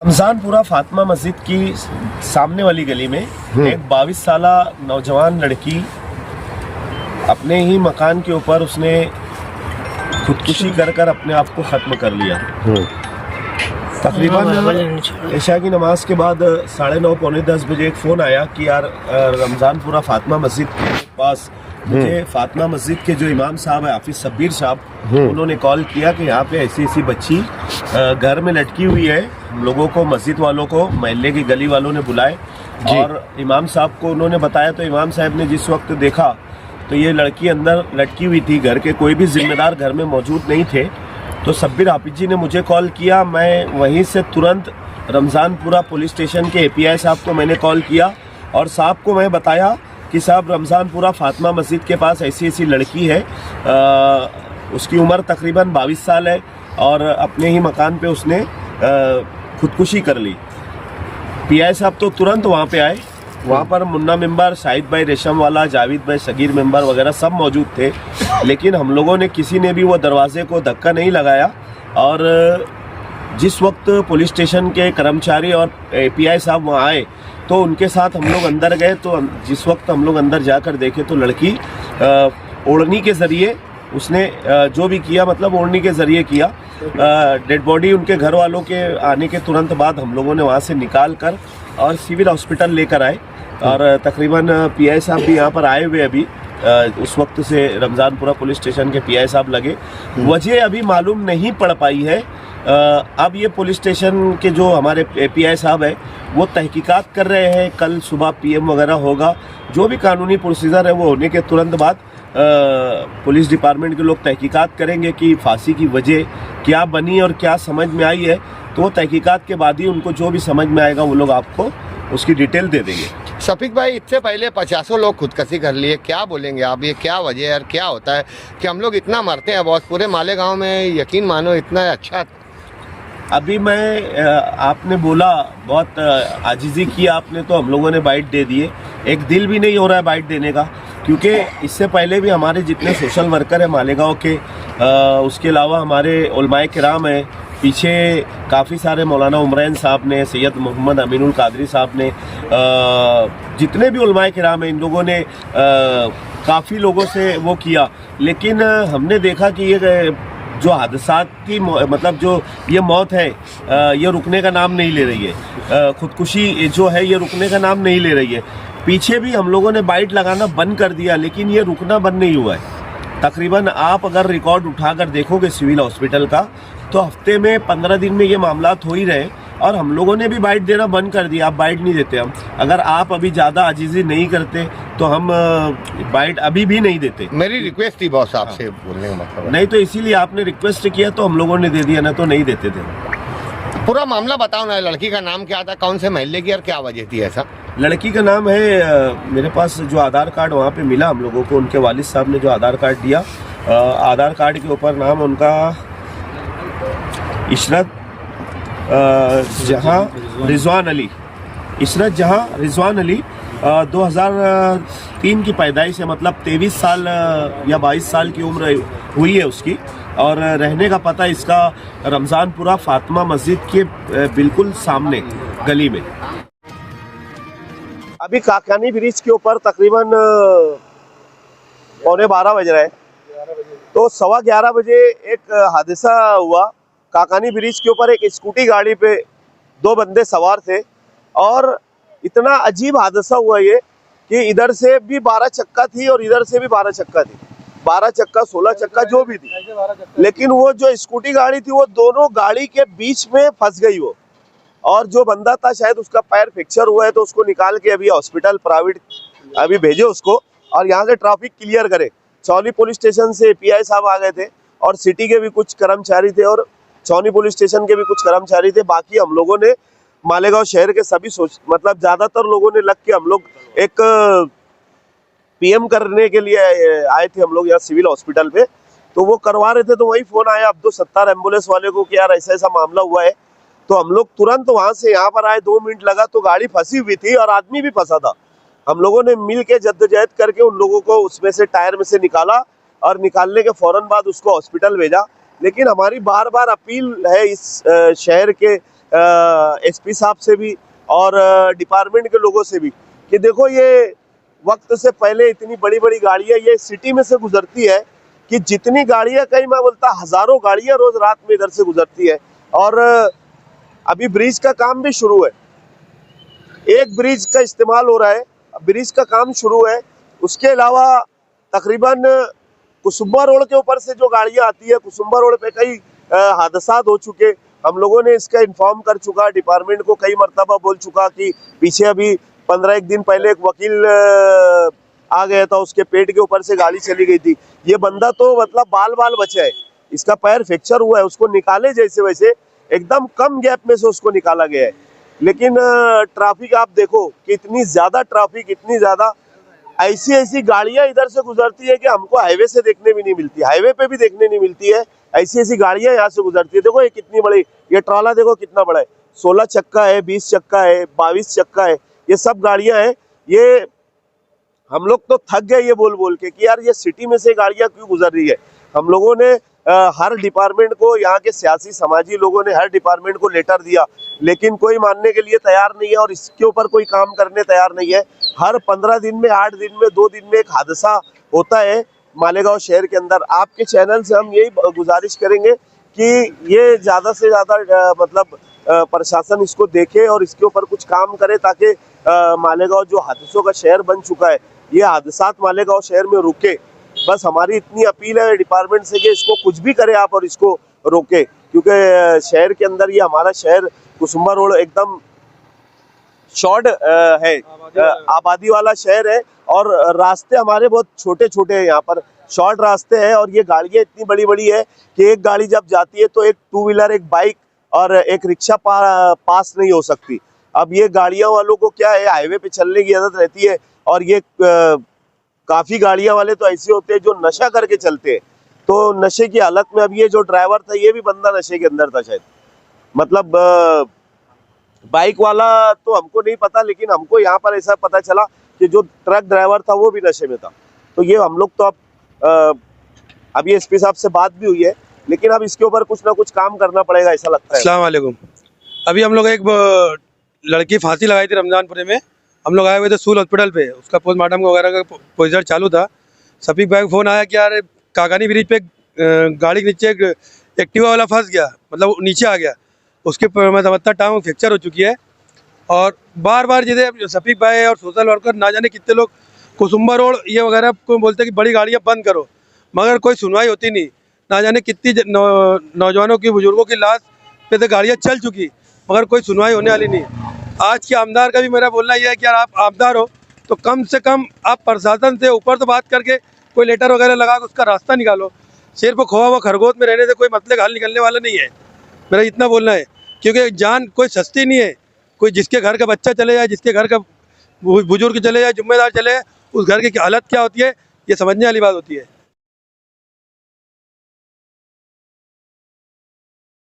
रमजानपुरा फातिमा मस्जिद की सामने वाली गली में एक 22 साला नौजवान लड़की अपने ही मकान के ऊपर उसने खुदकुशी कर अपने आप को ख़त्म कर लिया। तकरीबन इशा की नमाज के बाद 9:30 पौने 10 बजे एक फ़ोन आया कि यार रमज़ानपुरा फातिमा मस्जिद के पास मुझे फातिमा मस्जिद के जो इमाम साहब है हाफिज शब्बीर साहब, उन्होंने कॉल किया कि यहाँ पे ऐसी बच्ची घर में लटकी हुई है। हम लोगों को, मस्जिद वालों को, महल्ले की गली वालों ने बुलाए और इमाम साहब को उन्होंने बताया। तो इमाम साहब ने जिस वक्त देखा तो ये लड़की अंदर लटकी हुई थी, घर के कोई भी जिम्मेदार घर में मौजूद नहीं थे। तो शब्बीर हाफिज जी ने मुझे कॉल किया। मैं वहीं से तुरंत रमज़ानपुरा पुलिस स्टेशन के API साहब को मैंने कॉल किया और साहब को मैं बताया कि साहब रमज़ानपुरा फातिमा मस्जिद के पास ऐसी लड़की है, उसकी उम्र तकरीबन 22 साल है और अपने ही मकान पे उसने खुदकुशी कर ली। PI साहब तो तुरंत वहाँ पे आए। वहाँ पर मुन्ना मेंबर, शाहिद भाई रेशम वाला, जावेद भाई सगीर मेंबर वगैरह सब मौजूद थे, लेकिन हम लोगों ने किसी ने भी वो दरवाजे को धक्का नहीं लगाया। और जिस वक्त पुलिस स्टेशन के कर्मचारी और API साहब वहाँ आए तो उनके साथ हम लोग अंदर गए। तो जिस वक्त हम लोग अंदर जाकर देखे तो लड़की ओढ़नी के ज़रिए उसने जो भी किया, मतलब ओढ़नी के ज़रिए किया। डेड बॉडी उनके घर वालों के आने के तुरंत बाद हम लोगों ने वहाँ से निकाल कर और सिविल हॉस्पिटल लेकर आए। और तकरीबन PI साहब भी यहाँ पर आए हुए अभी। उस वक्त से रमज़ानपुरा पुलिस स्टेशन के PI साहब लगे। वजह अभी मालूम नहीं पड़ पाई है। अब ये पुलिस स्टेशन के जो हमारे API साहब है वो तहकीकात कर रहे हैं। कल सुबह PM वगैरह होगा, जो भी कानूनी प्रोसीजर है वो होने के तुरंत बाद पुलिस डिपार्टमेंट के लोग तहकीकात करेंगे कि फांसी की वजह क्या बनी और क्या समझ में आई है। तो वो तहकीकात के बाद ही उनको जो भी समझ में आएगा वो लोग आपको उसकी डिटेल दे देंगे। शफीक भाई, इससे पहले 50 लोग खुदकुशी कर लिए, क्या बोलेंगे आप? ये क्या वजह है और क्या होता है कि हम लोग इतना मरते हैं बॉस? पूरे मालेगांव में यकीन मानो इतना अच्छा। अभी मैं आपने बोला बहुत आजिज़ी की आपने, तो हम लोगों ने बाइट दे दिए। एक दिल भी नहीं हो रहा है बाइट देने का, क्योंकि इससे पहले भी हमारे जितने सोशल वर्कर हैं मालेगांव के, उसके अलावा हमारे उलमाए किराम हैं, पीछे काफ़ी सारे मौलाना उमरैन साहब ने, सैयद मोहम्मद अमीनुल कादरी साहब ने, जितने भी उलमाए किराम हैं, इन लोगों ने काफ़ी लोगों से वो किया। लेकिन हमने देखा कि ये जो हादसात की मतलब जो ये मौत है ये रुकने का नाम नहीं ले रही है। खुदकुशी जो है ये रुकने का नाम नहीं ले रही है। पीछे भी हम लोगों ने बाइट लगाना बंद कर दिया, लेकिन ये रुकना बंद नहीं हुआ है। तकरीबन आप अगर रिकॉर्ड उठाकर देखोगे सिविल हॉस्पिटल का, तो हफ्ते में 15 दिन में ये मामला हो ही रहे और हम लोगों ने भी बाइट देना बंद कर दिया। अब बाइट नहीं देते हम। अगर आप अभी ज़्यादा आजिज़ी नहीं करते तो हम बाइट अभी भी नहीं देते। मेरी रिक्वेस्ट थी बॉस आपसे बोलने का मतलब नहीं, तो इसीलिए आपने रिक्वेस्ट किया तो हम लोगों ने दे दिया, ना तो नहीं देते थे। पूरा मामला बताओ ना। लड़की का नाम क्या था, कौन से महल्ले की और क्या वजह थी ऐसा? लड़की का नाम है, मेरे पास जो आधार कार्ड वहाँ पे मिला हम लोगों को, उनके वालिद साहब ने जो आधार कार्ड दिया, आधार कार्ड के ऊपर नाम उनका इशरत जहां रिजवान अली, इशरत जहां रिजवान अली। 2003 की पैदाइश है, मतलब 23 साल या 22 साल की उम्र हुई है उसकी। और रहने का पता इसका रमज़ानपुरा फातिमा मस्जिद के बिल्कुल सामने गली में। अभी काकानी ब्रिज के ऊपर तकरीबन 11:15 बज रहे हैं। तो 11:15 बजे एक हादसा हुआ। काकानी ब्रिज के ऊपर एक स्कूटी गाड़ी पे 2 बंदे सवार थे और इतना अजीब हादसा हुआ ये कि इधर से भी 12 चक्का थी और इधर से भी 12 चक्का थी। 12 चक्का 16 चक्का जो भी थी, लेकिन वो जो स्कूटी गाड़ी थी वो दोनों गाड़ी के बीच में फंस गई वो। और जो बंदा था शायद उसका पैर फ्रैक्चर हुआ है, तो उसको निकाल के अभी हॉस्पिटल प्राइवेट अभी भेजे उसको, और यहाँ से ट्रैफिक क्लियर करे। चौनी पुलिस स्टेशन से PI साहब आ गए थे और सिटी के भी कुछ कर्मचारी थे और चौनी पुलिस स्टेशन के भी कुछ कर्मचारी थे। बाकी हम लोगों ने मालेगांव शहर के सभी मतलब ज़्यादातर लोगों ने लग के हम लोग एक PM करने के लिए आए थे हम लोग यहाँ सिविल हॉस्पिटल पे। तो वो करवा रहे थे तो वही फ़ोन आया अब्दुल सत्तार एम्बुलेंस वाले को कि यार ऐसा ऐसा मामला हुआ है। तो हम लोग तुरंत वहाँ से यहाँ पर आए। 2 मिनट लगा तो गाड़ी फंसी हुई थी और आदमी भी फंसा था। हम लोगों ने मिल के जद्दोजहद करके उन लोगों को उसमें से टायर में से निकाला और निकालने के फौरन बाद उसको हॉस्पिटल भेजा। लेकिन हमारी बार बार अपील है इस शहर के एसपी साहब से भी और डिपार्टमेंट के लोगों से भी कि देखो ये वक्त से पहले इतनी बड़ी बड़ी गाड़ियां ये सिटी में से गुजरती है कि जितनी गाड़ियां, कहीं मैं बोलता हजारों गाड़ियां रोज रात में इधर से गुजरती है। और अभी ब्रिज का काम भी शुरू है, एक ब्रिज का इस्तेमाल हो रहा है, ब्रिज का काम शुरू है। उसके अलावा तकरीबन कुसुम्बा रोड के ऊपर से जो गाड़ियां आती है, कुसुम्बा रोड पे कई हादसात हो चुके। हम लोगों ने इसका इन्फॉर्म कर चुका, डिपार्टमेंट को कई मरतबा बोल चुका कि पीछे अभी 15 दिन पहले एक वकील आ गया था, उसके पेट के ऊपर से गाड़ी चली गई थी। ये बंदा तो मतलब बाल बाल बचा है, इसका पैर फ्रैक्चर हुआ है, उसको निकाले जैसे वैसे एकदम कम गैप में से उसको निकाला गया है। लेकिन ट्रैफिक आप देखो कि इतनी ज्यादा ट्रैफिक, इतनी ज्यादा ऐसी ऐसी गाड़ियां इधर से गुजरती है कि हमको हाईवे से देखने भी नहीं मिलती, हाईवे पे भी देखने नहीं मिलती है। ऐसी ऐसी गाड़ियां यहाँ से गुजरती है। देखो ये कितनी बड़ी, ये ट्रॉला देखो कितना बड़ा है, 16 चक्का है, 20 चक्का है, 22 चक्का है, ये सब गाड़ियां हैं। ये हम लोग तो थक गए ये बोल बोल के कि यार ये सिटी में से गाड़ियां क्यों गुजर रही है। हम लोगों ने हर डिपार्टमेंट को, यहाँ के सियासी समाजी लोगों ने हर डिपार्टमेंट को लेटर दिया, लेकिन कोई मानने के लिए तैयार नहीं है और इसके ऊपर कोई काम करने तैयार नहीं है। हर 15 दिन में, 8 दिन में, 2 दिन में एक हादसा होता है मालेगांव शहर के अंदर। आपके चैनल से हम यही गुजारिश करेंगे कि ये ज़्यादा से ज़्यादा मतलब प्रशासन इसको देखे और इसके ऊपर कुछ काम करे, ताकि मालेगांव जो हादसों का शहर बन चुका है, ये हादसात मालेगांव शहर में रुके। बस हमारी इतनी अपील है डिपार्टमेंट से कि इसको कुछ भी करे आप और इसको रोके, क्योंकि शहर के अंदर ये हमारा शहर कुसुम्बा रोड एकदम शॉर्ट है, आबादी वाला शहर है और रास्ते हमारे बहुत छोटे छोटे हैं, यहाँ पर शॉर्ट रास्ते हैं। और ये गाड़ियाँ इतनी बड़ी बड़ी है कि एक गाड़ी जब जाती है तो एक 2 व्हीलर, एक बाइक और एक रिक्शा पास नहीं हो सकती। अब ये गाड़ियाँ वालों को क्या है, हाईवे पे चलने की आदत रहती है और ये काफ़ी गाड़ियाँ वाले तो ऐसे होते हैं जो नशा करके चलते हैं। तो नशे की हालत में अब ये जो ड्राइवर था, ये भी बंदा नशे के अंदर था शायद, मतलब बाइक वाला तो हमको नहीं पता, लेकिन हमको यहाँ पर ऐसा पता चला कि जो ट्रक ड्राइवर था वो भी नशे में था। तो ये हम लोग तो अब अभी एसपी साहब से बात भी हुई है, लेकिन अब इसके ऊपर कुछ ना कुछ काम करना पड़ेगा ऐसा लगता है। अस्सलाम वालेकुम। अभी हम लोग एक लड़की फांसी लगाई थी रमजानपुरे में, हम लोग आए हुए थे सूल हॉस्पिटल पे, उसका पोस्टमार्टम वगैरह का प्रोसीजर चालू था। शफीक भाई को फ़ोन आया कि यार काकानी ब्रिज पे गाड़ी के नीचे एक एक्टिवा वाला फंस गया, मतलब नीचे आ गया, उसके मैं समझता टांग फ्रैक्चर हो चुकी है। और बार बार जैसे शफीक भाई और सोशल वर्कर ना जाने कितने लोग कुसुम्बा रोड ये वगैरह को बोलते हैं कि बड़ी गाड़ियाँ बंद करो, मगर कोई सुनवाई होती नहीं। ना जाने कितनी नौजवानों की, बुजुर्गों की लाश पे तो गाड़ियाँ चल चुकी, मगर कोई सुनवाई होने वाली नहीं। आज के आमदार का भी मेरा बोलना यह है कि यार आप आमदार हो तो कम से कम आप प्रशासन से ऊपर तो बात करके कोई लेटर वगैरह लगा के उसका रास्ता निकालो। सिर्फ खोआ हुआ खरगोश में रहने से कोई मसले का हल निकलने वाला नहीं है, मेरा इतना बोलना है। क्योंकि जान कोई सस्ती नहीं है, कोई जिसके घर का बच्चा चले जाए, जिसके घर का बुजुर्ग चले जाए, जिम्मेदार चले जाए, उस घर की हालत क्या होती है ये समझने वाली बात होती है।